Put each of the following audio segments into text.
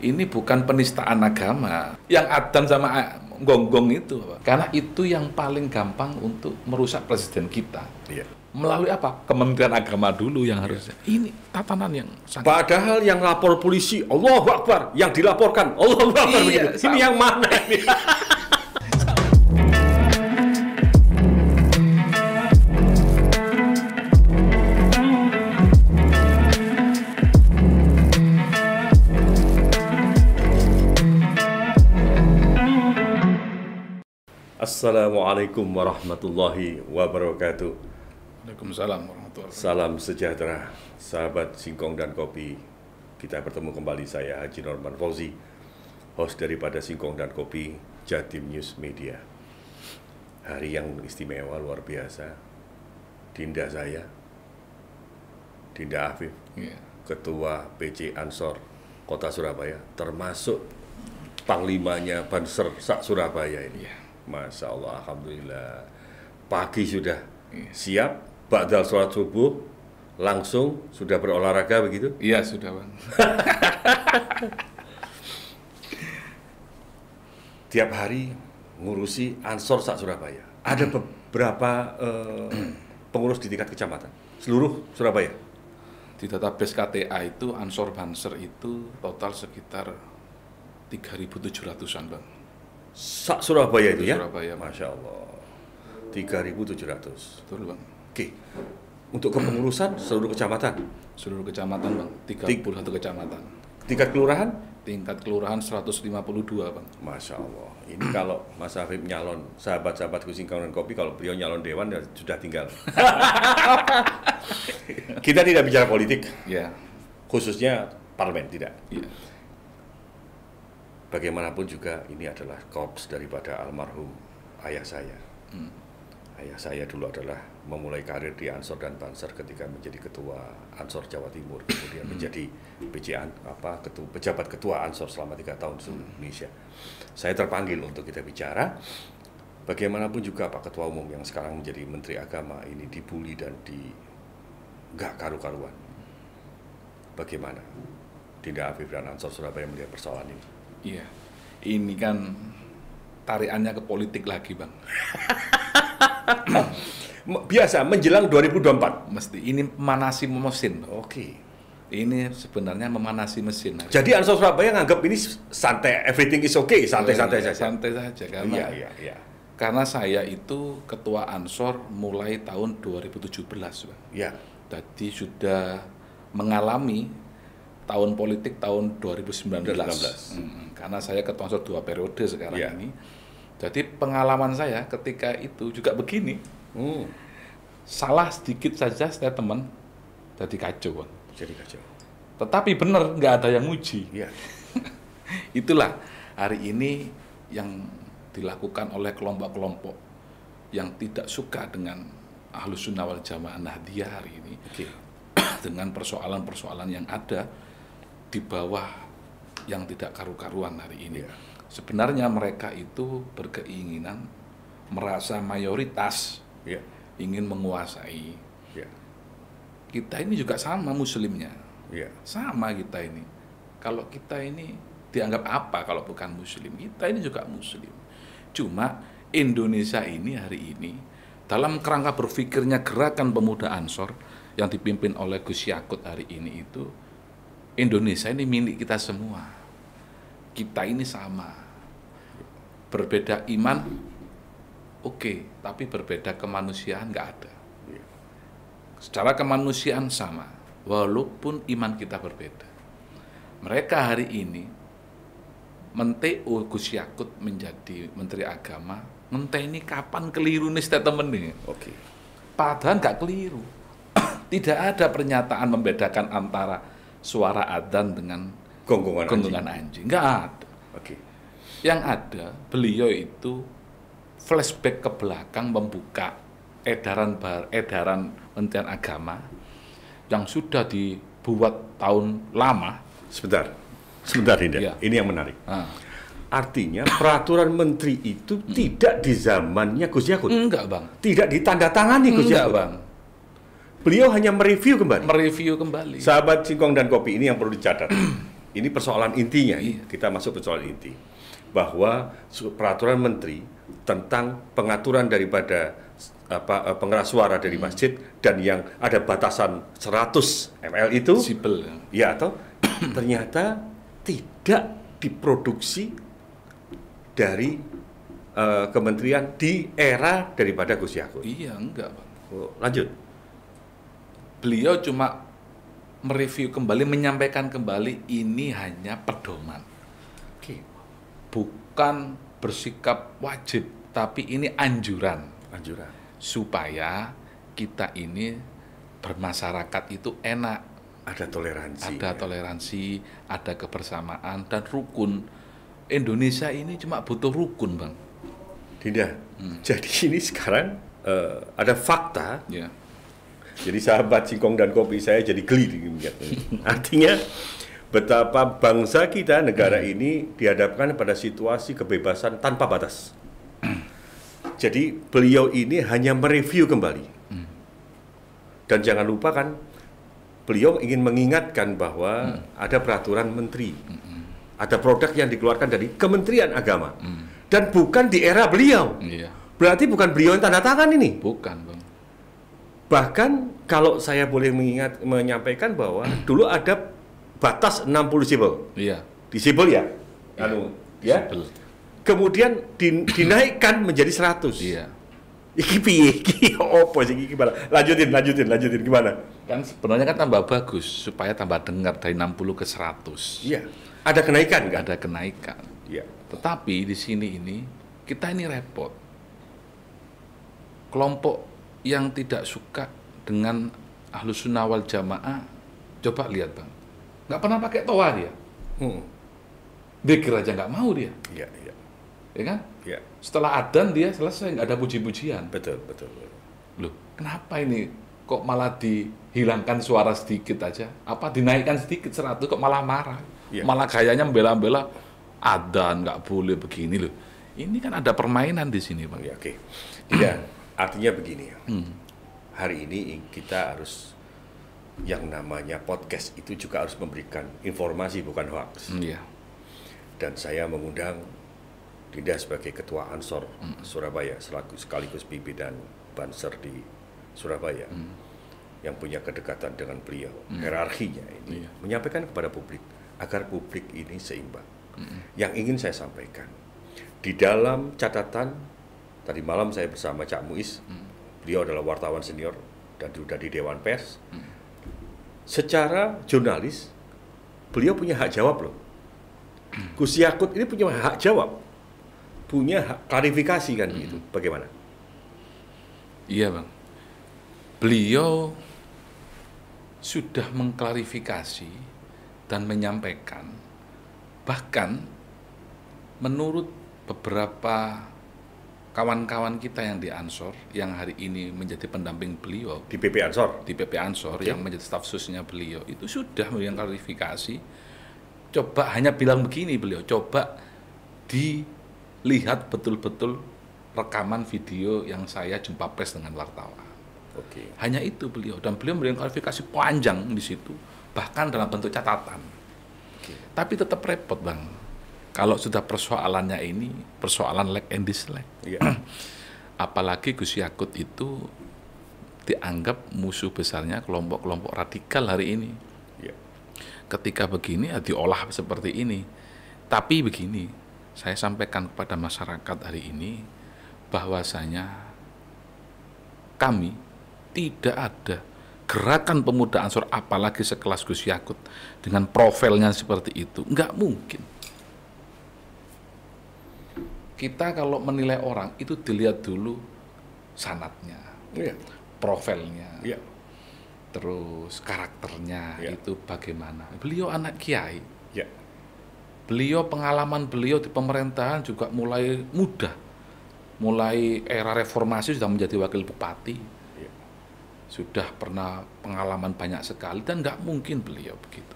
ini bukan penistaan agama. Yang adzan sama gonggong itu, Pak. Karena itu yang paling gampang untuk merusak presiden kita. Iya. Melalui apa? Kementerian Agama dulu yang harusnya. Ini tatanan yang sangat... Padahal yang lapor polisi, Allahu Akbar. Yang dilaporkan, Allahu Akbar. Iya, ini yang mana ini? Assalamualaikum warahmatullahi wabarakatuh. Waalaikumsalam warahmatullahi wabarakatuh. Salam sejahtera, sahabat Singkong dan Kopi. Kita bertemu kembali, saya Haji Norman Fauzi, host daripada Singkong dan Kopi, Jatim News Media. Hari yang istimewa, luar biasa. Dinda saya, Dinda Afif, Ketua PC Ansor Kota Surabaya, termasuk Panglimanya Banser Sak Surabaya ini. Masya Allah, Alhamdulillah. Pagi sudah siap, ba'dal sholat subuh, langsung sudah berolahraga begitu? Iya, sudah, Bang. Tiap hari ngurusi Ansor Sak Surabaya. Ada beberapa pengurus di tingkat kecamatan, seluruh Surabaya. Di database KTA itu, Ansor Banser itu total sekitar 3.700-an, Bang. Sak Surabaya itu ya? Surabaya, Masya Allah. 3.700. Betul, Bang. Oke. Untuk kepengurusan seluruh kecamatan? Seluruh kecamatan, Bang. 31 kecamatan. Tingkat kelurahan? Tingkat kelurahan 152, Bang. Masya Allah. Ini kalau Mas Afif nyalon, sahabat-sahabatku Singkong dan Kopi, kalau beliau nyalon dewan ya sudah tinggal. Kita tidak bicara politik. Ya. Khususnya parlemen, tidak. Ya. Bagaimanapun juga ini adalah korps daripada almarhum ayah saya. Ayah saya dulu adalah memulai karir di Ansor dan Banser ketika menjadi ketua Ansor Jawa Timur, kemudian menjadi pejabat ketua Ansor selama 3 tahun di Indonesia. Saya terpanggil untuk kita bicara. Bagaimanapun juga Pak Ketua Umum yang sekarang menjadi Menteri Agama ini dibully dan nggak karu-karuan. Bagaimana Dinda Afif dan Ansor Surabaya melihat persoalan ini? Iya, ini kan tariannya ke politik lagi, Bang. Biasa, menjelang 2024? Mesti, ini memanasi mesin. Oke. Ini sebenarnya memanasi mesin. Jadi Ansor Surabaya nganggap ini santai, everything is okay, santai-santai saja? Santai saja, karena saya itu ketua Ansor mulai tahun 2017, Bang. Iya. Jadi sudah mengalami tahun politik tahun 2019. Karena saya ketua Ansor 2 periode sekarang ini. Jadi pengalaman saya ketika itu juga begini. Salah sedikit saja statement jadi kacau, Bang. Jadi kacau. Tetapi benar, nggak ada yang muji. Iya. Itulah hari ini yang dilakukan oleh kelompok-kelompok yang tidak suka dengan Ahlus Sunnah wal Jamaah Nahdiyah hari ini. Dengan persoalan-persoalan yang ada di bawah yang tidak karu-karuan hari ini. Sebenarnya mereka itu berkeinginan merasa mayoritas, ingin menguasai. Kita ini juga sama muslimnya, sama kita ini. Kalau kita ini dianggap apa kalau bukan muslim? Kita ini juga muslim. Cuma Indonesia ini hari ini dalam kerangka berpikirnya Gerakan Pemuda Ansor yang dipimpin oleh Gus Yakut hari ini itu, Indonesia ini milik kita semua. Kita ini sama. Berbeda iman, oke, tapi berbeda kemanusiaan nggak ada. Secara kemanusiaan sama, walaupun iman kita berbeda. Mereka hari ini men-TO Gus Yakut menjadi Menteri Agama, ini kapan keliru nih statement ini? Padahal nggak keliru. Tidak ada pernyataan membedakan antara suara adzan dengan gonggongan anjing. Nggak ada. Yang ada, beliau itu flashback ke belakang membuka edaran Kementerian Agama yang sudah dibuat tahun lama. Sebentar Dinda. Ini yang menarik. Artinya peraturan menteri itu tidak di zamannya Gus Yakut? Enggak, Bang. Tidak ditandatangani Gus Yakut? Enggak, Bang. Beliau hanya mereview kembali. Mereview kembali. Sahabat Singkong dan Kopi, ini yang perlu dicatat. ini persoalan intinya. Iya. Kita masuk persoalan inti bahwa peraturan menteri tentang pengaturan daripada pengeras suara dari masjid dan yang ada batasan 100 ml itu Sipil. ya atau ternyata tidak diproduksi dari kementerian di era daripada Gus Yakut. Iya, enggak, Bang. Oh, lanjut. Beliau cuma mereview kembali, menyampaikan kembali ini hanya pedoman. Oke. Bukan bersikap wajib, tapi ini anjuran. Anjuran. Supaya kita ini bermasyarakat itu enak. Ada toleransi. Ada toleransi, ada kebersamaan, dan rukun. Indonesia ini cuma butuh rukun, Bang. Tidak. Jadi ini sekarang ada fakta. Ya. Jadi sahabat singkong dan kopi saya jadi geli melihatnya. Artinya betapa bangsa kita, negara ini dihadapkan pada situasi kebebasan tanpa batas. Jadi beliau ini hanya mereview kembali. Dan jangan lupa kan, beliau ingin mengingatkan bahwa ada peraturan menteri. Ada produk yang dikeluarkan dari Kementerian Agama. Dan bukan di era beliau. Iya. Berarti bukan beliau yang tanda tangan ini. Bukan, Bang. Bahkan kalau saya boleh menyampaikan bahwa dulu ada batas 60 desibel. Iya. Desibel ya? Ya. Sipil. Kemudian dinaikkan menjadi 100. Iya. Iki piye? Iki opo sih iki gimana? Lanjutin gimana? Kan sebenarnya kan tambah bagus supaya tambah dengar dari 60 ke 100. Iya. Ada kenaikan kan? Ada kenaikan. Iya. Tetapi di sini ini kita ini repot. Kelompok yang tidak suka dengan Ahlus Sunnah wal Jamaah, coba lihat, Bang. Nggak pernah pakai toa dia. Zikir aja nggak mau dia. Iya. Ya kan? Iya. Setelah adzan dia selesai, nggak ada puji-pujian. Betul. Loh, kenapa ini kok malah dihilangkan suara sedikit aja? Apa dinaikkan sedikit 100 kok malah marah? Iya. Malah gayanya membela-bela adzan nggak boleh begini loh. Ini kan ada permainan di sini, Bang. Ya, oke. Tidak, artinya begini ya. Hari ini kita harus yang namanya podcast itu juga harus memberikan informasi bukan hoax. Iya. Dan saya mengundang Dinda sebagai Ketua Ansor Surabaya sekaligus pimpinan Banser di Surabaya yang punya kedekatan dengan beliau, hierarkinya ini menyampaikan kepada publik agar publik ini seimbang. Yang ingin saya sampaikan di dalam catatan tadi malam saya bersama Cak Muiz, beliau adalah wartawan senior dan sudah di Dewan Pers. Secara jurnalis beliau punya hak jawab loh. Gus Yakut ini punya hak jawab, punya hak klarifikasi kan gitu. Bagaimana? Iya, Bang. Beliau sudah mengklarifikasi dan menyampaikan, bahkan menurut beberapa kawan-kawan kita yang di Ansor, yang hari ini menjadi pendamping beliau Di PP Ansor? di PP Ansor, yang menjadi staf susnya beliau, itu sudah memberikan klarifikasi. Coba hanya bilang begini beliau, coba dilihat betul-betul rekaman video yang saya jumpa pers dengan wartawan. Oke. Hanya itu beliau, dan beliau memberikan klarifikasi panjang di situ, bahkan dalam bentuk catatan. Tapi tetap repot, Bang. Kalau sudah persoalannya ini persoalan leg and dislike. Iya. Apalagi Gus Yakut itu dianggap musuh besarnya kelompok-kelompok radikal hari ini. Iya. Ketika begini ya diolah seperti ini. Tapi begini, saya sampaikan kepada masyarakat hari ini bahwasanya kami tidak ada gerakan pemuda Ansor apalagi sekelas Gus Yakut dengan profilnya seperti itu, nggak mungkin. Kita kalau menilai orang itu dilihat dulu sanatnya, profilnya, terus karakternya itu bagaimana. Beliau anak kiai, beliau pengalaman beliau di pemerintahan juga mulai muda, mulai era reformasi sudah menjadi wakil bupati, sudah pernah pengalaman banyak sekali, dan nggak mungkin beliau begitu.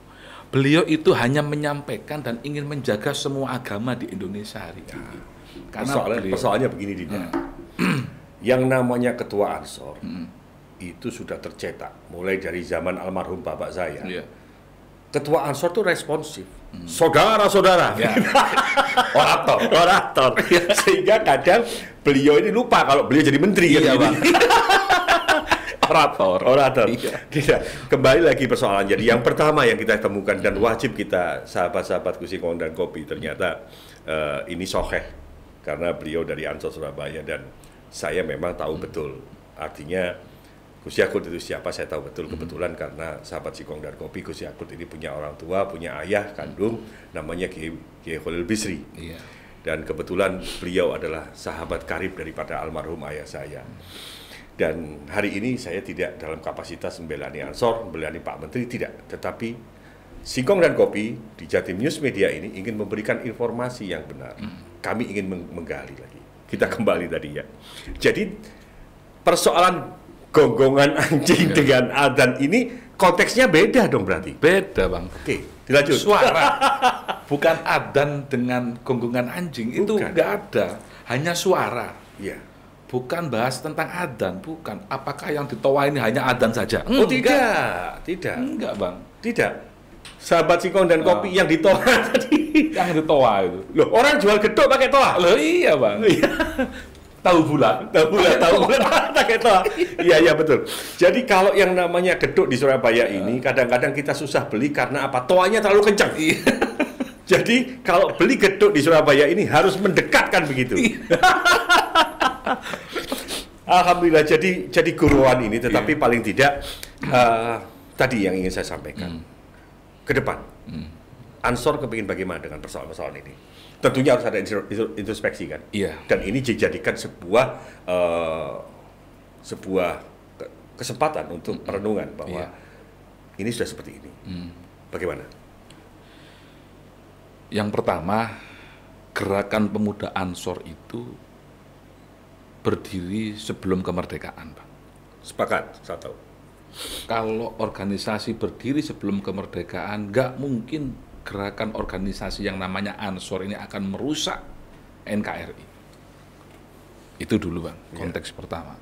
Beliau itu hanya menyampaikan dan ingin menjaga semua agama di Indonesia hari ini. Karena persoalannya begini, Dinda. Yang namanya ketua Ansor itu sudah tercetak mulai dari zaman almarhum bapak saya. Ketua Ansor tuh responsif, saudara-saudara, Ya. Orator. Sehingga kadang beliau ini lupa kalau beliau jadi menteri. Iya, kan, Bang. Orator. Iya. Tidak. Kembali lagi persoalan. Jadi yang pertama yang kita temukan dan wajib kita sahabat-sahabatku Singkong dan Kopi, ternyata ini soheh karena beliau dari Ansor Surabaya dan saya memang tahu betul. Artinya Gus Yakut itu siapa saya tahu betul, kebetulan karena sahabat Singkong dan Kopi, Gus Yakut ini punya orang tua, punya ayah kandung namanya Kiai Khalil Bisri. Iya. Dan kebetulan beliau adalah sahabat karib daripada almarhum ayah saya. Dan hari ini saya tidak dalam kapasitas membelani Ansor, membelani Pak Menteri, tidak. Tetapi Singkong dan Kopi di Jatim News Media ini ingin memberikan informasi yang benar. Kami ingin menggali lagi. Kita kembali tadi ya. Jadi persoalan gonggongan anjing dengan adzan ini konteksnya beda dong berarti? Beda, Bang. Oke, dilanjut. Suara. Bukan adzan dengan gonggongan anjing. Itu Bukan. nggak ada. Hanya suara. Iya. Bukan bahas tentang adzan, bukan. Apakah yang ditoa ini hanya adzan saja? Oh tidak. Enggak, Bang. Tidak. Sahabat Singkong dan Kopi yang ditoa tadi. Yang ditoa itu. Loh, orang jual gedok pakai toa. Loh iya, Bang. Tahu bulat. Tahu bulan pakai toa. Iya betul. Jadi kalau yang namanya gedok di Surabaya ini kadang-kadang kita susah beli karena apa? Toanya terlalu kencang. Iya. Jadi kalau beli gedok di Surabaya ini harus mendekatkan begitu. Alhamdulillah jadi guruan ini, tetapi paling tidak tadi yang ingin saya sampaikan ke depan. Ansor kepingin bagaimana dengan persoalan-persoalan ini? Tentunya harus ada introspeksi kan. Iya. Dan ini dijadikan sebuah kesempatan untuk perenungan bahwa ini sudah seperti ini. Bagaimana? Yang pertama, gerakan pemuda Ansor itu berdiri sebelum kemerdekaan, Pak. Sepakat, saya tahu. Kalau organisasi berdiri sebelum kemerdekaan, nggak mungkin gerakan organisasi yang namanya Ansor ini akan merusak NKRI. Itu dulu, Bang, konteks pertama.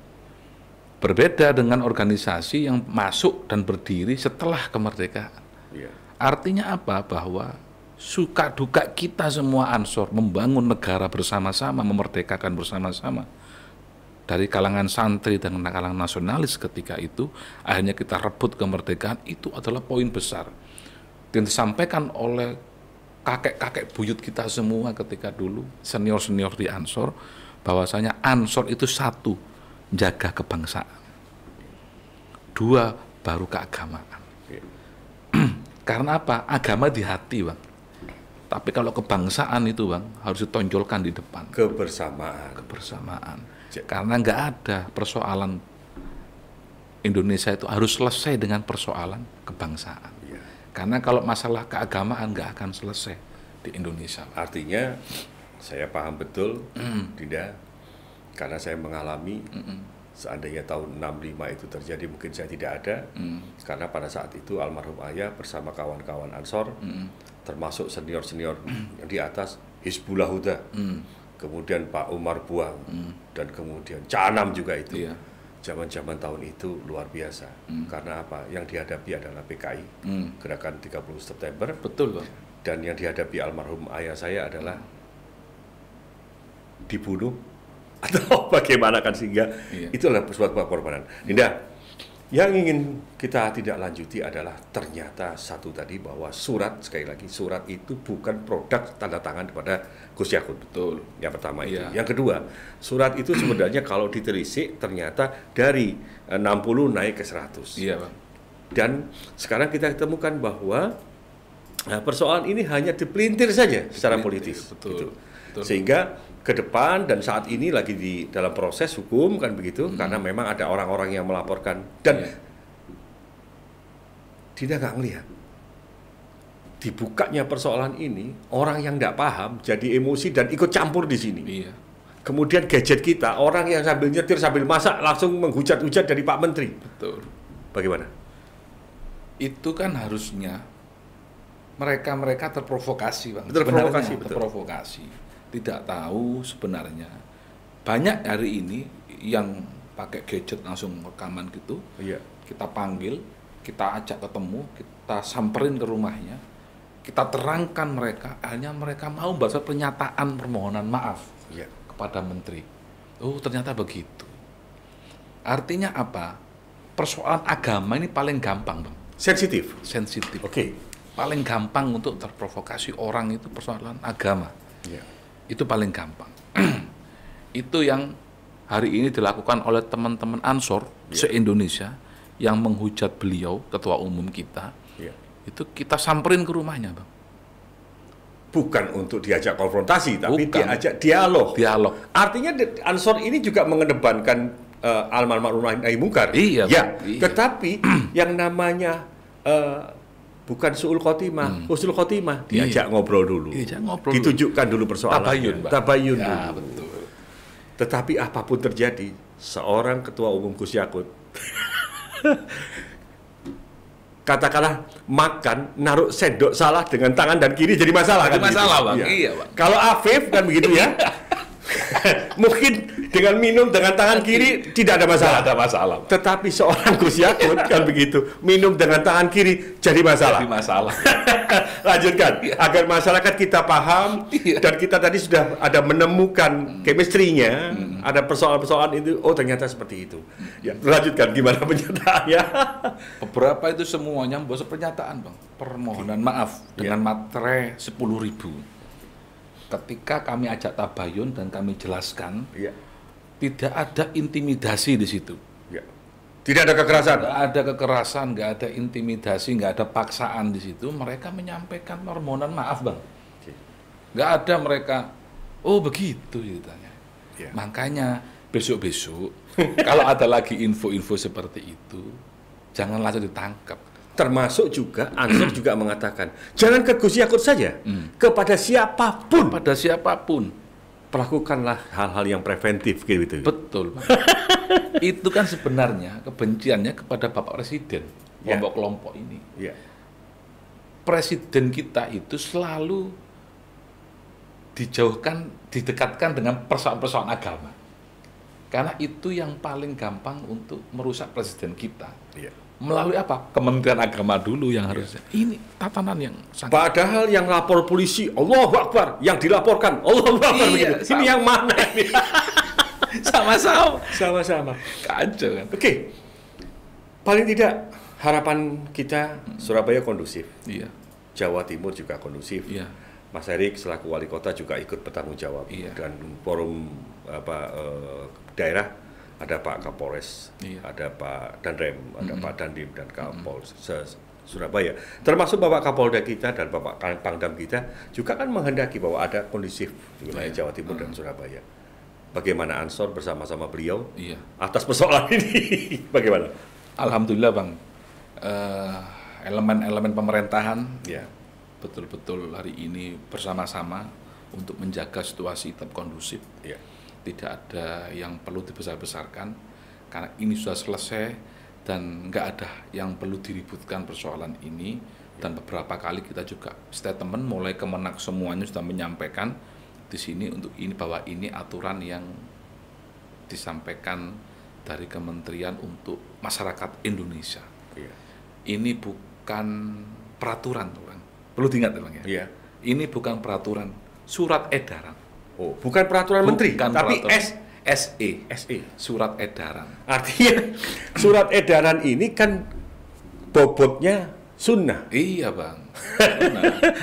Berbeda dengan organisasi yang masuk dan berdiri setelah kemerdekaan. Iya. Artinya apa? Bahwa suka duka kita semua Ansor membangun negara bersama-sama, memerdekakan bersama-sama. Dari kalangan santri dan kalangan nasionalis ketika itu, akhirnya kita rebut kemerdekaan, itu adalah poin besar. Dan disampaikan oleh kakek-kakek buyut kita semua ketika dulu, senior-senior di Ansor, bahwasanya Ansor itu satu, jaga kebangsaan. Dua, baru keagamaan. Karena apa? Agama di hati, Bang. Tapi kalau kebangsaan itu, Bang, harus ditonjolkan di depan. Kebersamaan. Karena nggak ada persoalan Indonesia itu harus selesai dengan persoalan kebangsaan. Karena kalau masalah keagamaan nggak akan selesai di Indonesia. Artinya saya paham betul, tidak, karena saya mengalami seandainya tahun 65 itu terjadi mungkin saya tidak ada, karena pada saat itu almarhum ayah bersama kawan-kawan Ansor, termasuk senior-senior yang di atas, Hizbullah Huda, kemudian Pak Umar Buang, dan kemudian Canam juga itu. Iya. Zaman-zaman tahun itu luar biasa. Karena apa? Yang dihadapi adalah PKI, Gerakan 30 September. Betul, Bang. Dan yang dihadapi almarhum ayah saya adalah dibunuh atau bagaimana kan, sehingga itu adalah suatu pengorbanan. Dinda, yang ingin kita tidak lanjuti adalah ternyata satu tadi bahwa surat, sekali lagi, surat itu bukan produk tanda tangan kepada Gus Yakut. Betul. Yang pertama itu. Yang kedua, surat itu sebenarnya kalau ditelisik ternyata dari 60 naik ke 100. Iya, Bang. Dan sekarang kita temukan bahwa persoalan ini hanya dipelintir saja secara politis. Betul. Gitu. Sehingga ke depan dan saat ini lagi di dalam proses hukum kan begitu, karena memang ada orang-orang yang melaporkan dan tidak ngelihat dibukanya persoalan ini, orang yang tidak paham jadi emosi dan ikut campur di sini. Iya. Kemudian gadget kita, orang yang sambil nyetir sambil masak langsung menghujat-hujat dari Pak Menteri. Betul. Bagaimana? Itu kan harusnya mereka terprovokasi, Bang. Terprovokasi, Sebenarnya terprovokasi. Tidak tahu sebenarnya. Banyak hari ini yang pakai gadget langsung rekaman gitu. Iya. Kita panggil, kita ajak ketemu, kita samperin ke rumahnya, kita terangkan mereka, akhirnya mereka mau baca pernyataan permohonan maaf kepada menteri. Oh, ternyata begitu. Artinya apa? Persoalan agama ini paling gampang, Bang. Sensitif. Oke. Paling gampang untuk terprovokasi orang itu persoalan agama. Itu paling gampang. Itu yang hari ini dilakukan oleh teman-teman Ansor se-Indonesia yang menghujat beliau, ketua umum kita. Itu kita samperin ke rumahnya, Bang. Bukan untuk diajak konfrontasi, tapi diajak dialog. Artinya Ansor ini juga mengedepankan almarhum nahi mungkar. Iya. Tetapi yang namanya bukan su'ul khotimah, husnul khotimah, diajak ngobrol dulu. Ditunjukkan dulu persoalannya. Tabayun dulu. Betul. Tetapi apapun terjadi, seorang ketua umum Gus Yakut katakanlah makan naruh sendok salah dengan tangan dan kiri jadi masalah kan? Masalah, Bang. Iya, Bang. Kalau Afif kan begitu ya. Mungkin dengan minum dengan tangan kiri tidak ada masalah. Tidak ada masalah. Tetapi seorang Gus Yakut kan begitu, minum dengan tangan kiri jadi masalah. Lanjutkan agar masyarakat kita paham dan kita tadi sudah ada menemukan chemistry-nya, ada persoalan-persoalan itu. Oh, ternyata seperti itu. Ya, lanjutkan gimana pernyataannya? Beberapa itu semuanya membuat pernyataan, Bang. Permohonan maaf dengan materai 10.000. Ketika kami ajak tabayun dan kami jelaskan, tidak ada intimidasi di situ. Tidak ada kekerasan. Tidak ada kekerasan, nggak ada intimidasi, nggak ada paksaan di situ. Mereka menyampaikan permohonan maaf, Bang. Nggak ada mereka, oh begitu ditanya. Makanya besok-besok kalau ada lagi info-info seperti itu, jangan langsung ditangkap. Termasuk juga Ansor juga mengatakan jangan ke Gus Yakut saja, kepada siapapun. Pada siapapun. Lakukanlah hal-hal yang preventif gitu. Betul, Pak. Itu kan sebenarnya kebenciannya kepada Bapak Presiden, kelompok-kelompok ini. Presiden kita itu selalu dijauhkan, didekatkan dengan persoalan-persoalan agama. Karena itu yang paling gampang untuk merusak presiden kita. Melalui apa? Kementerian Agama dulu yang harusnya. Ini tatanan yang sangat... Padahal yang lapor polisi, Allahu Akbar. Yang dilaporkan, Allahu Akbar. Ini yang mana? Sama-sama. Kacau kan? Oke. Paling tidak harapan kita Surabaya kondusif. Jawa Timur juga kondusif. Mas Erik selaku wali kota juga ikut bertanggung jawab. Dan forum daerah, ada Pak Kapolres, ada Pak Danrem, ada Pak Dandim dan Kapol Surabaya. Termasuk Bapak Kapolda kita dan Bapak Pangdam kita juga kan menghendaki bahwa ada kondusif di wilayah Jawa Timur dan Surabaya. Bagaimana Ansor bersama-sama beliau atas persoalan ini? Bagaimana? Alhamdulillah, Bang. Elemen-elemen pemerintahan betul-betul hari ini bersama-sama untuk menjaga situasi tetap kondusif. Tidak ada yang perlu dibesar-besarkan karena ini sudah selesai dan nggak ada yang perlu diributkan persoalan ini. Dan beberapa kali kita juga statement mulai Kemenak semuanya sudah menyampaikan di sini untuk ini bahwa ini aturan yang disampaikan dari kementerian untuk masyarakat Indonesia. Ini bukan peraturan, Bang. Perlu diingat, Bang ya. Ini bukan peraturan, surat edaran. Oh, bukan peraturan menteri, tapi SE, surat edaran. Artinya surat edaran ini kan bobotnya sunnah. Iya, Bang.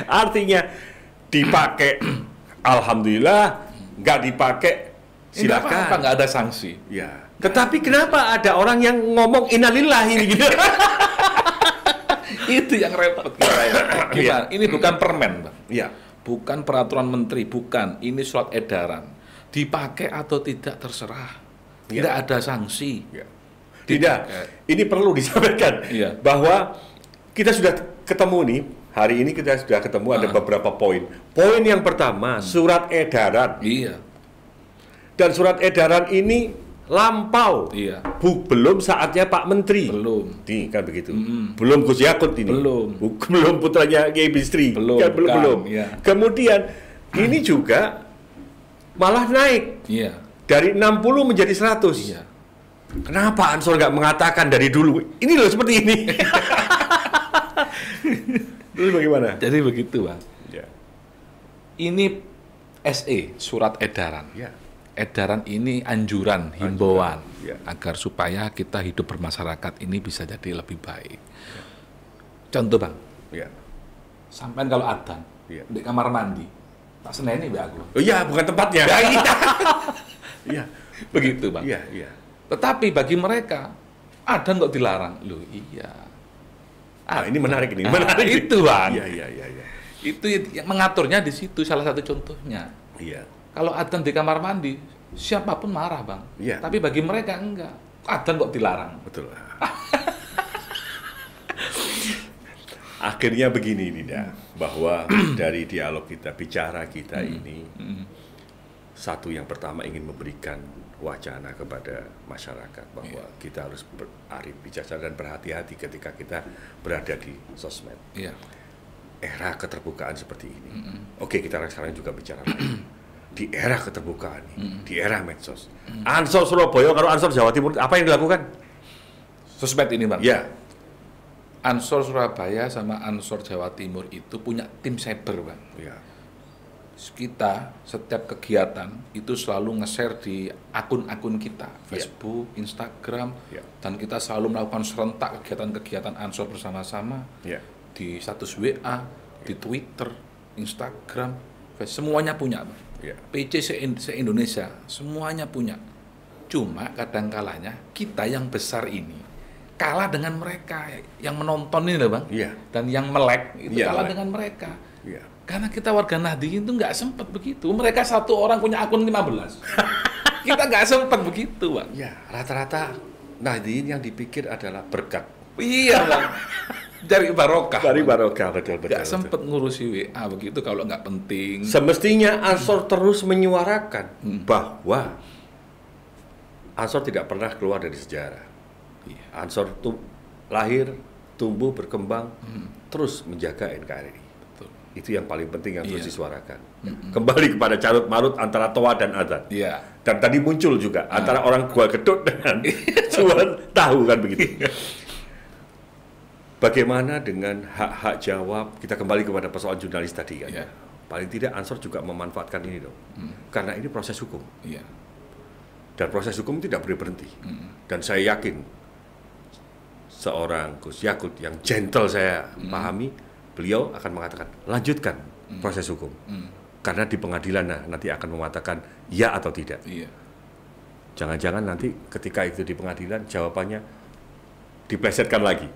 Artinya dipakai, alhamdulillah, nggak dipakai, silakan. Nggak ada sanksi. Tetapi kenapa ada orang yang ngomong innalillahi gitu? Itu yang repot. Ini bukan permen, Bang. Bukan peraturan menteri, bukan. Ini surat edaran. Dipakai atau tidak terserah. Tidak ada sanksi. Tidak. Ini perlu disampaikan bahwa kita sudah ketemu nih. Hari ini kita sudah ketemu ada beberapa poin. Poin yang pertama, surat edaran. Dan surat edaran ini lampau. Belum saatnya Pak Menteri. Belum. Nih kan begitu. Belum Gus Yakut ini. Belum putranya Kiai Bistri. Belum. Kemudian ini juga malah naik. Dari 60 menjadi 100. Kenapa Ansor nggak mengatakan dari dulu? Ini loh seperti ini. Terus bagaimana? Jadi begitu, Bang. Ya. Ini SE, surat edaran. Ya. Edaran ini anjuran, himbauan, ya. agar supaya kita hidup bermasyarakat ini bisa jadi lebih baik. Ya. Contoh, Bang. Ya. Sampai kalau adzan ya. di kamar mandi, tak seneni Mbak aku. Oh iya, bukan tempatnya. Ya, iya. Iya. Begitu, Bang. Iya, iya. Tetapi bagi mereka, adzan kok dilarang? Loh, iya. Ini menarik ini. Menarik itu, Bang. Iya, iya, iya, iya. Itu yang mengaturnya di situ, salah satu contohnya. Iya. Kalau adzan di kamar mandi, siapapun marah, Bang. Iya. Tapi bagi mereka enggak. Adzan kok dilarang? Betul. Akhirnya begini, Nida, bahwa dari dialog kita, bicara kita ini, satu yang pertama ingin memberikan wacana kepada masyarakat bahwa kita harus berarif, bijaksana dan berhati-hati ketika kita berada di sosmed. Iya. Era keterbukaan seperti ini. Oke, kita sekarang juga bicara lagi. Di era keterbukaan ini, di era medsos. Ansor Surabaya kalau Ansor Jawa Timur, apa yang dilakukan? Sosmed ini, Bang. Ya. Ansor Surabaya sama Ansor Jawa Timur itu punya tim cyber, Bang. Ya. Kita setiap kegiatan itu selalu nge-share di akun-akun kita, Facebook, Instagram, dan kita selalu melakukan serentak kegiatan-kegiatan Ansor bersama-sama di status WA, di Twitter, Instagram, Facebook, semuanya punya, Bang. PC se-Indonesia semuanya punya. Cuma kadang-kalanya kita yang besar ini kalah dengan mereka yang menonton ini loh, Bang. Dan yang melek itu kalah dengan mereka. Karena kita warga Nahdliyin itu nggak sempat begitu. Mereka satu orang punya akun 15. Kita nggak sempat begitu, Bang. Ya, rata-rata Nahdliyin yang dipikir adalah berkat. Iya, Bang. Dari barokah. Dari barokah, betul-betul. Nggak sempat ngurusi WA begitu kalau nggak penting. Semestinya Ansor terus menyuarakan bahwa Ansor tidak pernah keluar dari sejarah. Ansor lahir, tumbuh, berkembang, terus menjaga NKRI. Betul. Itu yang paling penting yang terus disuarakan. Kembali kepada carut marut antara toa dan adzan. Dan tadi muncul juga antara orang gua gedut dengan cuan tahu kan begitu. Bagaimana dengan hak-hak jawab? Kita kembali kepada persoalan jurnalis tadi kan. Paling tidak Ansor juga memanfaatkan ini dong. Karena ini proses hukum. Dan proses hukum tidak boleh berhenti. Dan saya yakin seorang Gus Yakut yang gentle saya pahami, beliau akan mengatakan lanjutkan proses hukum. Karena di pengadilan nanti akan mengatakan ya atau tidak. Jangan-jangan nanti ketika itu di pengadilan jawabannya diplesetkan lagi.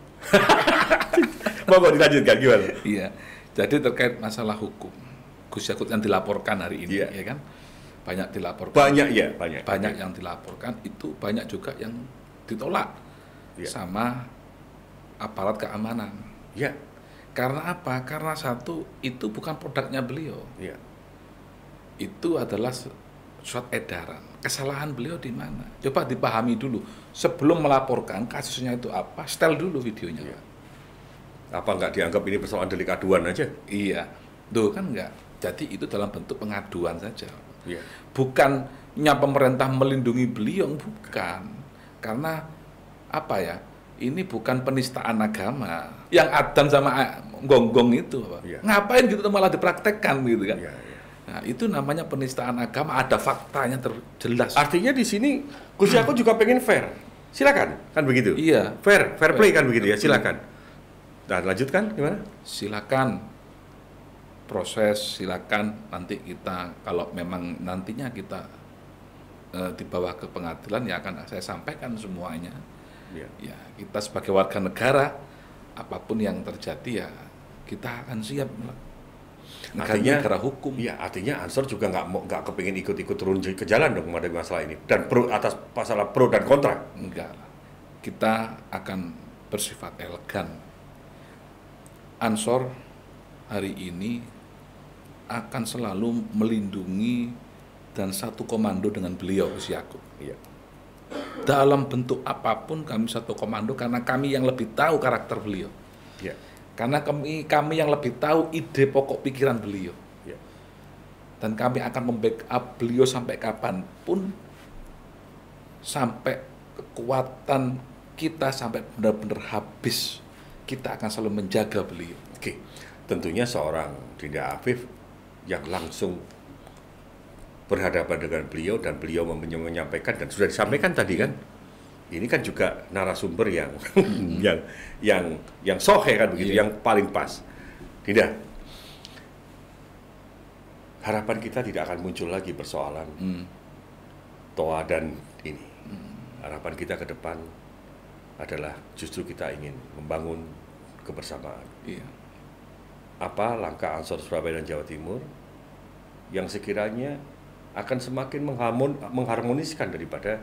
Mau dilanjutkan gimana? Iya. Jadi terkait masalah hukum, Gus Yakut yang dilaporkan hari ini, ya kan? Banyak dilaporkan. Banyak yang dilaporkan, itu banyak juga yang ditolak sama aparat keamanan. Karena apa? Karena satu, itu bukan produknya beliau. Itu adalah surat edaran. Kesalahan beliau di mana? Coba dipahami dulu. Sebelum melaporkan kasusnya itu apa, setel dulu videonya. Apa nggak dianggap ini persoalan delik aduan aja? Iya. Tuh kan enggak. Jadi itu dalam bentuk pengaduan saja. Bukannya pemerintah melindungi beliau, bukan. Karena apa ya? Ini bukan penistaan agama. Yang adzan sama gonggong itu, Pak. Ngapain gitu malah dipraktekkan gitu kan? Nah, itu namanya penistaan agama, ada faktanya jelas. Artinya di sini Gus Yakut juga pengen fair. Silakan, kan begitu? Iya. Fair play kan begitu ya, silakan. Nah, lanjutkan gimana? Silakan. Proses, silakan nanti kita kalau memang nantinya kita dibawa ke pengadilan ya akan saya sampaikan semuanya. Ya, kita sebagai warga negara apapun yang terjadi ya kita akan siap. Negara hukum. Iya, artinya Ansor juga nggak kepingin ikut-ikut turun ke jalan dong pada masalah ini dan atas masalah pro dan kontra. Enggak. Kita akan bersifat elegan. Ansor hari ini akan selalu melindungi dan satu komando dengan beliau Gus Yakut. Dalam bentuk apapun kami satu komando karena kami yang lebih tahu karakter beliau. Karena kami yang lebih tahu ide pokok pikiran beliau. Dan kami akan membackup beliau sampai kapanpun, sampai kekuatan kita sampai benar-benar habis. kita akan selalu menjaga beliau. Oke, tentunya seorang Dinda Afif yang langsung berhadapan dengan beliau dan beliau menyampaikan dan sudah disampaikan tadi kan, ini kan juga narasumber yang yang sohe kan begitu, yang paling pas. Dinda, harapan kita tidak akan muncul lagi persoalan Toa dan ini. Harapan kita ke depan adalah justru kita ingin membangun kebersamaan. Iya. Apa langkah Ansor Surabaya dan Jawa Timur yang sekiranya akan semakin mengharmoniskan daripada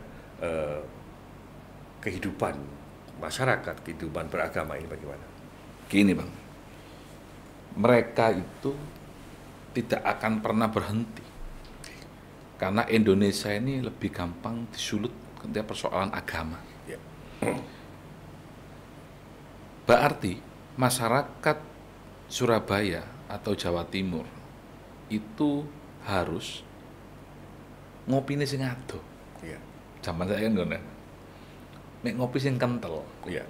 kehidupan masyarakat, kehidupan beragama ini bagaimana? Gini Bang, mereka itu tidak akan pernah berhenti. Karena Indonesia ini lebih gampang disulut ketika persoalan agama. Ya. Berarti masyarakat Surabaya atau Jawa Timur itu harus ngopine sing adoh. Iya. Zaman saya kan ngono. Nek ngopi sing kental. Iya.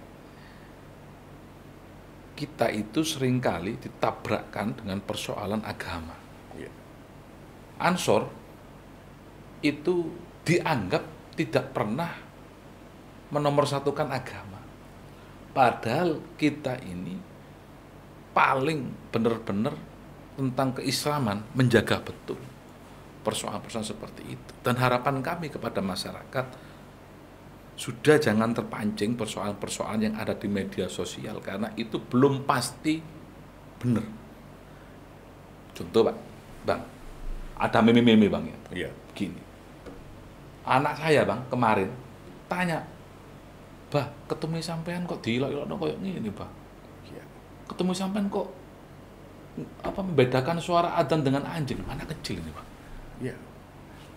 Kita itu seringkali ditabrakkan dengan persoalan agama. Iya. Ansor itu dianggap tidak pernah menomorsatukan agama. Padahal kita ini paling benar-benar tentang keislaman menjaga betul persoalan-persoalan seperti itu. Dan harapan kami kepada masyarakat, sudah jangan terpancing persoalan-persoalan yang ada di media sosial, karena itu belum pasti benar. Contoh Pak, Bang, ada meme-meme Bang ya. Iya. Gini, anak saya Bang kemarin tanya, "Bah, ketemu sampean kok diilok-ilokno koyo ngene, Bah? Iya. Ketemu sampean kok membedakan suara adzan dengan anjing?" Anak kecil ini, Bang. Iya.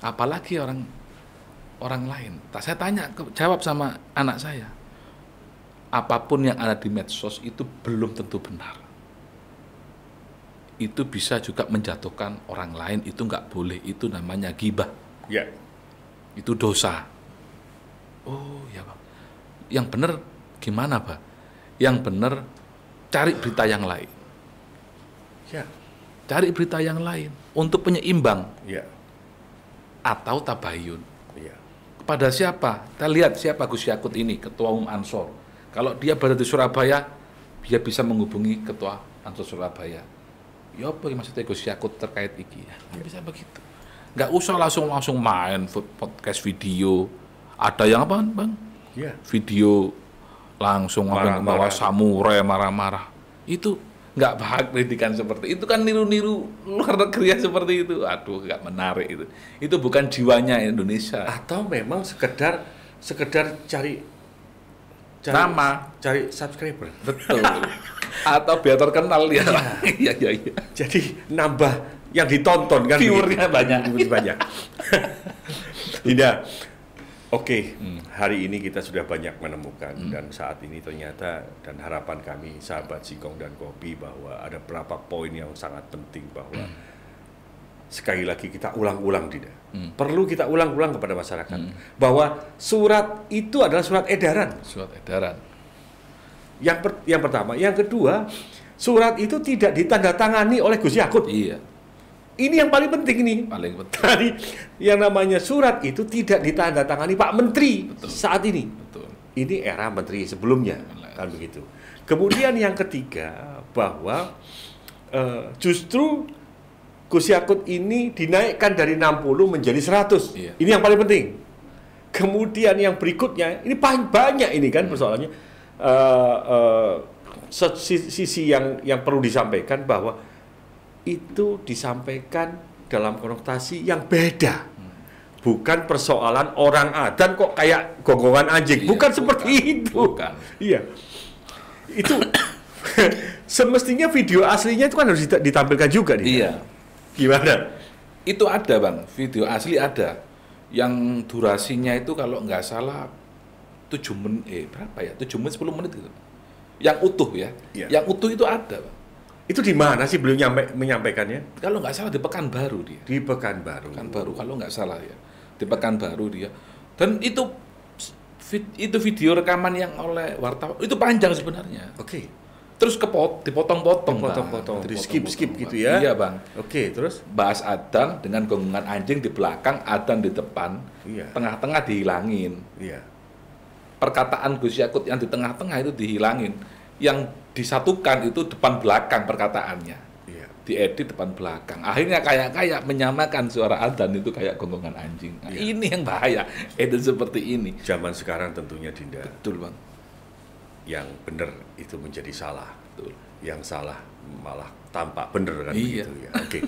Apalagi orang lain. Saya tanya, jawab sama anak saya, apapun yang ada di medsos itu belum tentu benar. Itu bisa juga menjatuhkan orang lain, itu nggak boleh, itu namanya ghibah. Iya. Itu dosa. Oh ya Pak. Yang benar gimana Pak? Yang benar cari berita yang lain. Iya. Cari berita yang lain untuk penyeimbang. Iya. Atau tabayun. Iya. Kepada siapa? Kita lihat siapa Gus Yakut ini, Ketua Umum Ansor. Kalau dia berada di Surabaya, dia bisa menghubungi Ketua Ansor Surabaya. Ya apa maksudnya Gus Yakut terkait iki ya? Bisa begitu. Nggak usah langsung main podcast video. Ada yang apa Bang? Iya. Video langsung bawa samurai marah-marah. Itu nggak baik pendidikan seperti itu, kan niru-niru luar negeri seperti itu. Aduh, nggak menarik itu. Itu bukan jiwanya Indonesia. Atau memang sekedar cari nama, cari subscriber. betul. Atau biar terkenal dia. Iya. Jadi nambah yang ditonton kan, viewernya banyak. Tidak. Oke, hari ini kita sudah banyak menemukan dan saat ini ternyata, dan harapan kami sahabat Singkong dan Kopi, bahwa ada beberapa poin yang sangat penting, bahwa sekali lagi kita ulang-ulang tidak. Perlu kita ulang-ulang kepada masyarakat bahwa surat itu adalah surat edaran. Surat edaran. Yang pertama, yang kedua, surat itu tidak ditandatangani oleh Gus Yakut. Iya. Ini yang paling penting nih. Paling penting. Tadi yang namanya surat itu tidak ditandatangani Pak Menteri. Betul. Saat ini. Betul. Ini era Menteri sebelumnya, kan begitu. Kemudian yang ketiga, bahwa justru Gus Yakut ini dinaikkan dari 60 menjadi 100. Iya. Ini yang paling penting. Kemudian yang berikutnya, ini banyak ini kan persoalannya. Sisi yang perlu disampaikan, bahwa itu disampaikan dalam konotasi yang beda. Bukan persoalan orang adzan kok kayak gonggongan anjing. Iya, bukan seperti itu. Bukan. Iya. Itu semestinya video aslinya itu kan harus ditampilkan juga nih. Iya. Gimana? Itu ada Bang, video asli ada. Yang durasinya itu kalau nggak salah 7 menit, berapa ya? 7 menit, 10 menit gitu. Yang utuh ya. Iya. Yang utuh itu ada Bang. Itu di mana sih beliau menyampaikannya? Kalau nggak salah di Pekanbaru dia. Di Pekanbaru. Pekanbaru kalau nggak salah ya. Di Pekanbaru dia. Dan itu video rekaman yang oleh wartawan itu panjang sebenarnya. Oke. terus dipotong-potong, Potong-potong, di skip Bang. gitu ya. Iya, Bang. Oke, terus? Bahas adzan dengan gonggongan anjing di belakang, adzan di depan, Iya. tengah-tengah dihilangin. Iya. Perkataan Gus Yakut yang di tengah-tengah itu dihilangin. Yang disatukan itu depan belakang perkataannya. Iya. Diedit depan belakang. Akhirnya kayak menyamakan suara adzan itu kayak gonggongan anjing. Nah, Iya. ini yang bahaya. Edit seperti ini. Zaman sekarang tentunya Dinda, Betul, Bang. yang benar itu menjadi salah. Betul. Yang salah malah tampak benar kan Iya. begitu ya. Oke.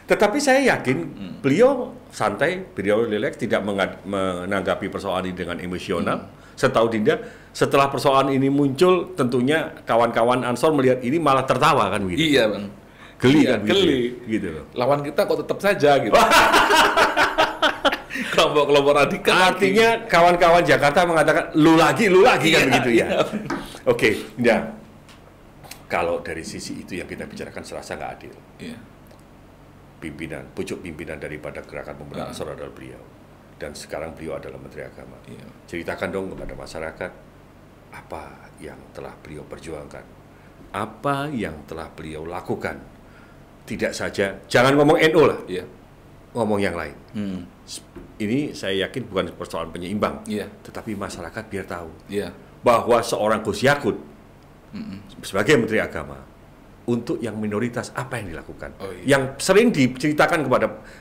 Tetapi saya yakin beliau santai, beliau rileks, tidak menanggapi persoalan ini dengan emosional. Setahu Dinda, setelah persoalan ini muncul, tentunya kawan-kawan Ansor melihat ini malah tertawa kan begitu. Iya, Bang. Geli Iya, kan geli. gitu loh. Lawan kita kok tetap saja gitu. Kelompok-kelompok radikal. Artinya kawan-kawan Jakarta mengatakan lu lagi kan Iya, begitu ya. iya. Oke, Dinda. Kalau dari sisi itu yang kita bicarakan serasa nggak adil. Iya. Pucuk pimpinan daripada gerakan pemuda Ansor adalah beliau. Dan sekarang beliau adalah Menteri Agama. Iya. Ceritakan dong kepada masyarakat apa yang telah beliau perjuangkan, apa yang telah beliau lakukan. Tidak saja, jangan ngomong NU lah, Iya. ngomong yang lain. Hmm. Ini saya yakin bukan persoalan penyeimbang, Iya. tetapi masyarakat biar tahu Iya. bahwa seorang Gus Yakut sebagai Menteri Agama untuk yang minoritas apa yang dilakukan, Oh, iya. yang sering diceritakan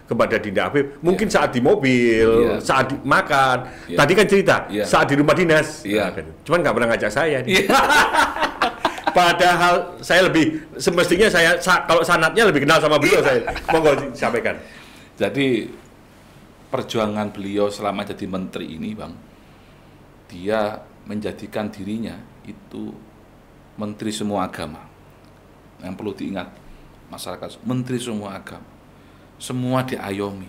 kepada Dinda Afif, mungkin saat di mobil, Iya. saat makan, Iya. tadi kan cerita Iya. saat di rumah dinas, Iya. Nah, kan. Cuman nggak pernah ngajak saya. nih. Iya. Padahal saya semestinya kalau sanatnya lebih kenal sama beliau saya. Monggo sampaikan. Jadi perjuangan beliau selama jadi menteri ini, Bang, dia menjadikan dirinya itu menteri semua agama. Yang perlu diingat masyarakat, menteri semua agama. Semua diayomi.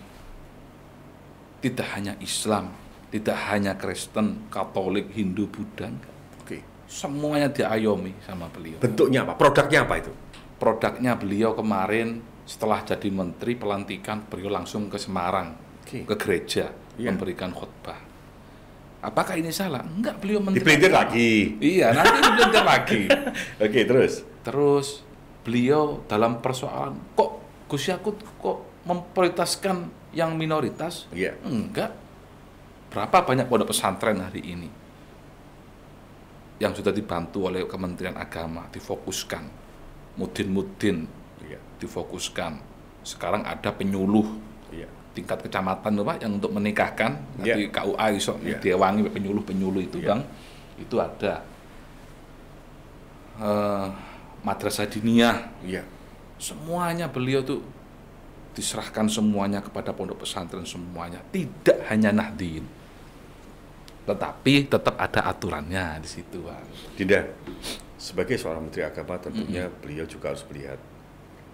Tidak hanya Islam, tidak hanya Kristen, Katolik, Hindu, Buddha. Oke. Semuanya diayomi sama beliau. Bentuknya apa? Produknya apa itu? Produknya beliau kemarin setelah jadi menteri pelantikan, beliau langsung ke Semarang, Oke. ke gereja, Iya. memberikan khutbah. Apakah ini salah? Enggak, beliau menteri. Dipelintir agama. lagi. Iya, nanti dipelintir lagi. Oke, terus. Terus beliau dalam persoalan, kok Gus Yakut kok memprioritaskan yang minoritas? Iya. Enggak. Berapa banyak pondok pesantren hari ini yang sudah dibantu oleh Kementerian Agama, difokuskan. Mudin-mudin Iya. difokuskan. Sekarang ada penyuluh Iya. tingkat kecamatan tuh, Pak, yang untuk menikahkan Iya. nanti KUA iso Iya. diwangi penyuluh-penyuluh itu, Iya. Bang. Itu ada madrasah diniyah. Iya. Semuanya beliau tuh diserahkan semuanya kepada pondok pesantren semuanya, tidak hanya Nahdien. Tetapi tetap ada aturannya di situ, Bang. Dinda, sebagai seorang Menteri Agama tentunya beliau juga harus melihat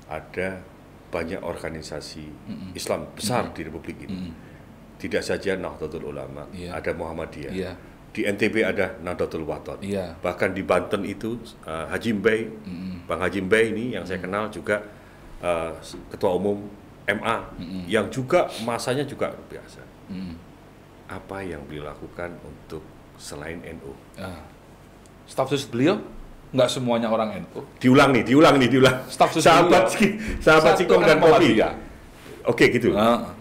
ada banyak organisasi Islam besar di Republik ini. Tidak saja Nahdlatul Ulama, Iya. ada Muhammadiyah. Iya. Di NTB ada Nahdlatul Wathon. Iya. Bahkan di Banten itu Haji Mbai, Bang Haji Mbai ini yang saya kenal juga Ketua Umum MA yang juga masanya juga luar biasa. Apa yang beliau lakukan untuk selain NU? Nah, staf khusus beliau nggak semuanya orang NU. Diulang. Staf khusus Sahabat Satu Sikong dan anak Kopi. Muhammadiyah. Oke gitu.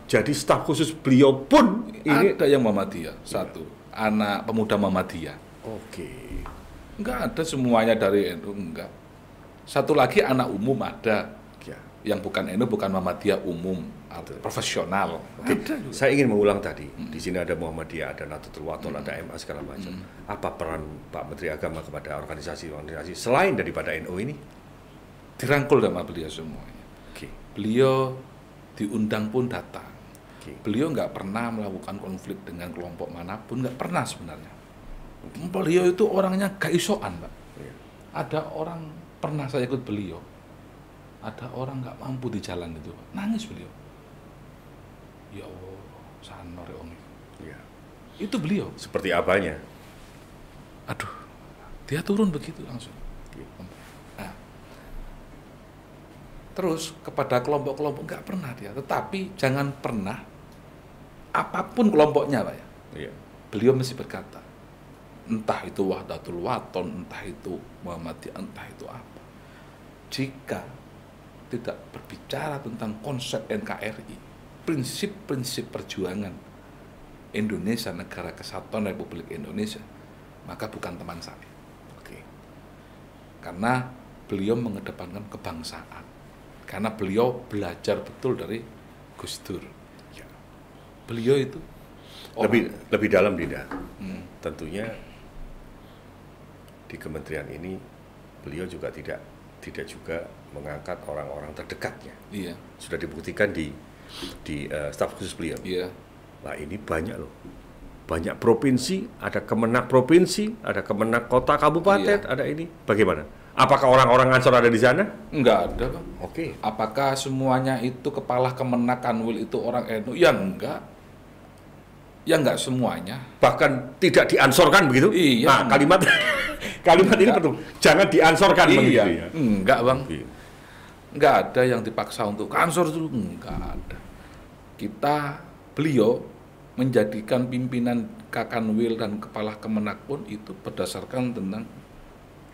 Jadi staf khusus beliau pun ini. Ada yang Muhammadiyah, satu anak pemuda Muhammadiyah. Oke. Enggak ada semuanya dari NU, enggak. Satu lagi anak umum ada, Ya. yang bukan NU, bukan Muhammadiyah umum, profesional. Oke. Ada juga. Saya ingin mengulang tadi. Di sini ada Muhammadiyah, ada Nahdlatul Wathon, ada MA segala macam. Apa peran Pak Menteri Agama kepada organisasi-organisasi selain daripada NU ini? Dirangkul sama beliau semuanya. Oke. Beliau diundang pun datang. Oke. Beliau nggak pernah melakukan konflik dengan kelompok manapun, nggak pernah sebenarnya. Beliau itu orangnya gak isoan, Pak. Ya. Ada orang, pernah saya ikut beliau, ada orang nggak mampu di jalan itu, Pak. Nangis beliau. Ya Allah, sanor ya Om. Ya. Itu beliau. Seperti apanya? Aduh, dia turun begitu langsung. Nah, terus kepada kelompok-kelompok nggak pernah dia, tetapi jangan pernah apapun kelompoknya, Pak ya. Iya. Beliau mesti berkata, entah itu Wahdatul Wathon, entah itu Muhammadiyah, entah itu apa. Jika tidak berbicara tentang konsep NKRI, prinsip-prinsip perjuangan Indonesia, Negara Kesatuan Republik Indonesia, maka bukan teman saya. Oke. Karena beliau mengedepankan kebangsaan. Karena beliau belajar betul dari Gus Dur. Ya. Beliau itu Lebih dalam tidak? Tentunya di kementerian ini beliau juga tidak juga mengangkat orang-orang terdekatnya. Iya. Sudah dibuktikan di staf khusus beliau. Iya. Nah ini banyak loh. Banyak provinsi, ada kemenak provinsi, ada kemenak kota, kabupaten, Iya. ada ini. Bagaimana? Apakah orang-orang Ansor ada di sana? Enggak ada, Bang. Oke. Apakah semuanya itu kepala Kemenak Kanwil itu orang NU? Ya enggak. Ya enggak semuanya. Bahkan tidak diansorkan begitu? Iya. Nah, kalimat ini penting. Jangan diansorkan Iya. begitu ya. Enggak, Bang. Iya. Enggak ada yang dipaksa untuk ke Ansor dulu. Enggak ada. Beliau menjadikan pimpinan Kakanwil dan kepala Kemenak pun itu berdasarkan tentang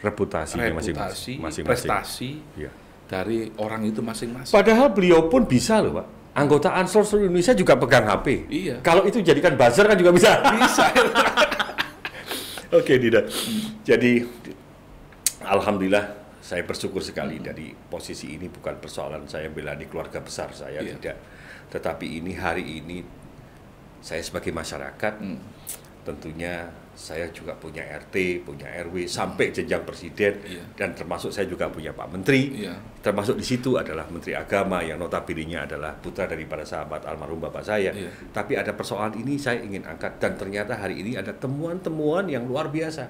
Reputasi masing-masing. prestasi Iya. dari orang itu masing-masing. Padahal beliau pun bisa loh, Pak. Anggota Ansor seluruh Indonesia juga pegang HP. Iya. Kalau itu jadikan buzzer kan juga bisa. Bisa. Oke, Dida. Jadi, alhamdulillah saya bersyukur sekali dari posisi ini bukan persoalan saya belani keluarga besar saya, Iya. tidak. Tetapi hari ini saya sebagai masyarakat, tentunya saya juga punya RT, punya RW, sampai jenjang presiden, Iya. dan termasuk saya juga punya Pak Menteri, Iya. termasuk di situ adalah Menteri Agama yang notabene-nya adalah putra daripada sahabat almarhum Bapak saya. Iya. Tapi ada persoalan ini saya ingin angkat, dan ternyata hari ini ada temuan-temuan yang luar biasa.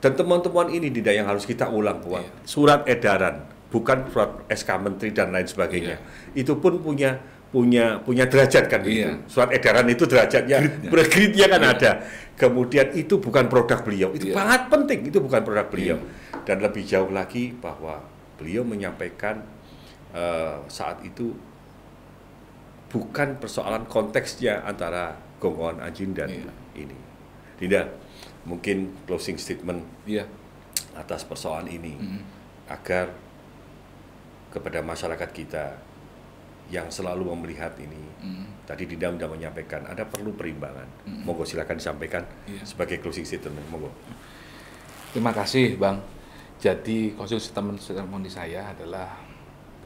Dan temuan-temuan ini tidak yang harus kita ulang, Pak. Iya. Surat edaran, bukan surat SK Menteri dan lain sebagainya. Itu pun punya derajat kan begitu. Iya. Surat edaran itu derajatnya, gridnya kan Iya. ada. Kemudian itu bukan produk beliau, itu Iya. sangat penting, itu bukan produk beliau. Dan lebih jauh lagi bahwa beliau menyampaikan saat itu bukan persoalan konteksnya antara Gonggongan Anjing dan ini. Tidak, mungkin closing statement Iya. atas persoalan ini agar kepada masyarakat kita yang selalu melihat ini. Tadi Dinda sudah menyampaikan ada perlu perimbangan. Monggo silakan disampaikan sebagai closing statement. Monggo. Terima kasih, Bang. Jadi closing statement saya adalah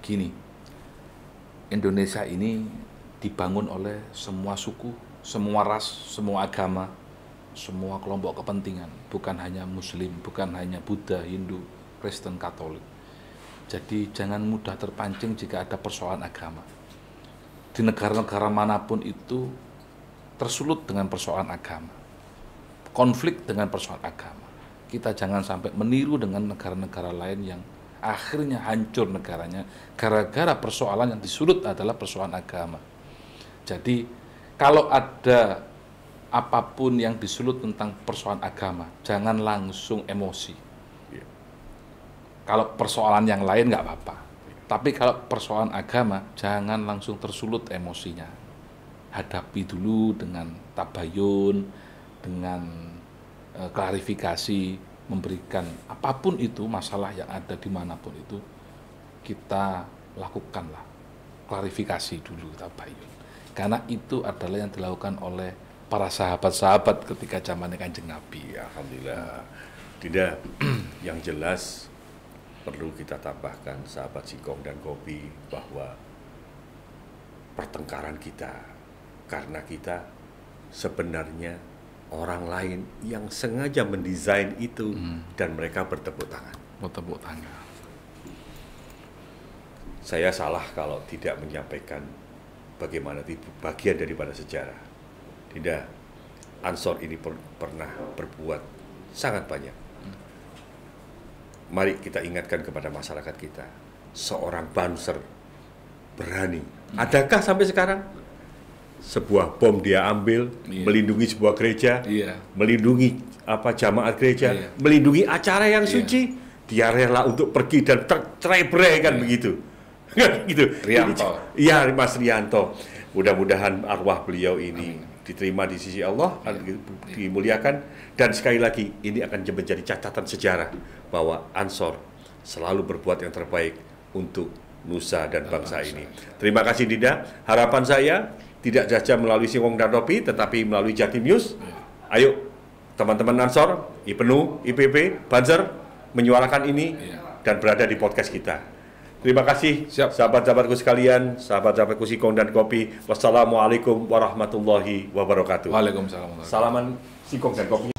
begini. Indonesia ini dibangun oleh semua suku, semua ras, semua agama, semua kelompok kepentingan, bukan hanya Muslim, bukan hanya Buddha, Hindu, Kristen, Katolik. Jadi jangan mudah terpancing jika ada persoalan agama. Di negara-negara manapun itu tersulut dengan persoalan agama, konflik dengan persoalan agama. Kita jangan sampai meniru dengan negara-negara lain yang akhirnya hancur negaranya gara-gara persoalan yang disulut adalah persoalan agama. Jadi kalau ada apapun yang disulut tentang persoalan agama, jangan langsung emosi. Kalau persoalan yang lain nggak apa-apa. Tapi kalau persoalan agama, jangan langsung tersulut emosinya. Hadapi dulu dengan tabayun, dengan klarifikasi, memberikan apapun itu, masalah yang ada dimanapun itu, kita lakukanlah klarifikasi dulu, tabayun. Karena itu adalah yang dilakukan oleh para sahabat-sahabat ketika zamannya Kanjeng Nabi. Ya, alhamdulillah. Tidak, yang jelas perlu kita tambahkan sahabat Singkong dan Kopi bahwa pertengkaran kita karena kita sebenarnya orang lain yang sengaja mendesain itu dan mereka bertepuk tangan. Bertepuk tangan. Saya salah kalau tidak menyampaikan bagaimana bagian daripada sejarah. Tidak, Ansor ini pernah berbuat sangat banyak. Mari kita ingatkan kepada masyarakat kita, seorang Banser berani. Adakah sampai sekarang sebuah bom dia ambil, melindungi sebuah gereja, melindungi jamaat gereja, melindungi acara yang suci, dia rela untuk pergi dan tercerai-berai kan begitu. Gitu. Rianto. Iya, Mas Rianto. Mudah-mudahan arwah beliau ini diterima di sisi Allah, dimuliakan, dan sekali lagi ini akan menjadi catatan sejarah bahwa Ansor selalu berbuat yang terbaik untuk nusa dan bangsa ini. Terima kasih Dinda. Harapan saya tidak saja melalui Singkong dan Topi, tetapi melalui Jatim News. Ayo teman-teman Ansor, IPNU, IPB, Banser menyuarakan ini dan berada di podcast kita. Terima kasih sahabat-sahabatku sekalian, sahabat-sahabatku Singkong dan Kopi. Wassalamualaikum warahmatullahi wabarakatuh. Waalaikumsalam. Salaman Singkong dan Kopinya.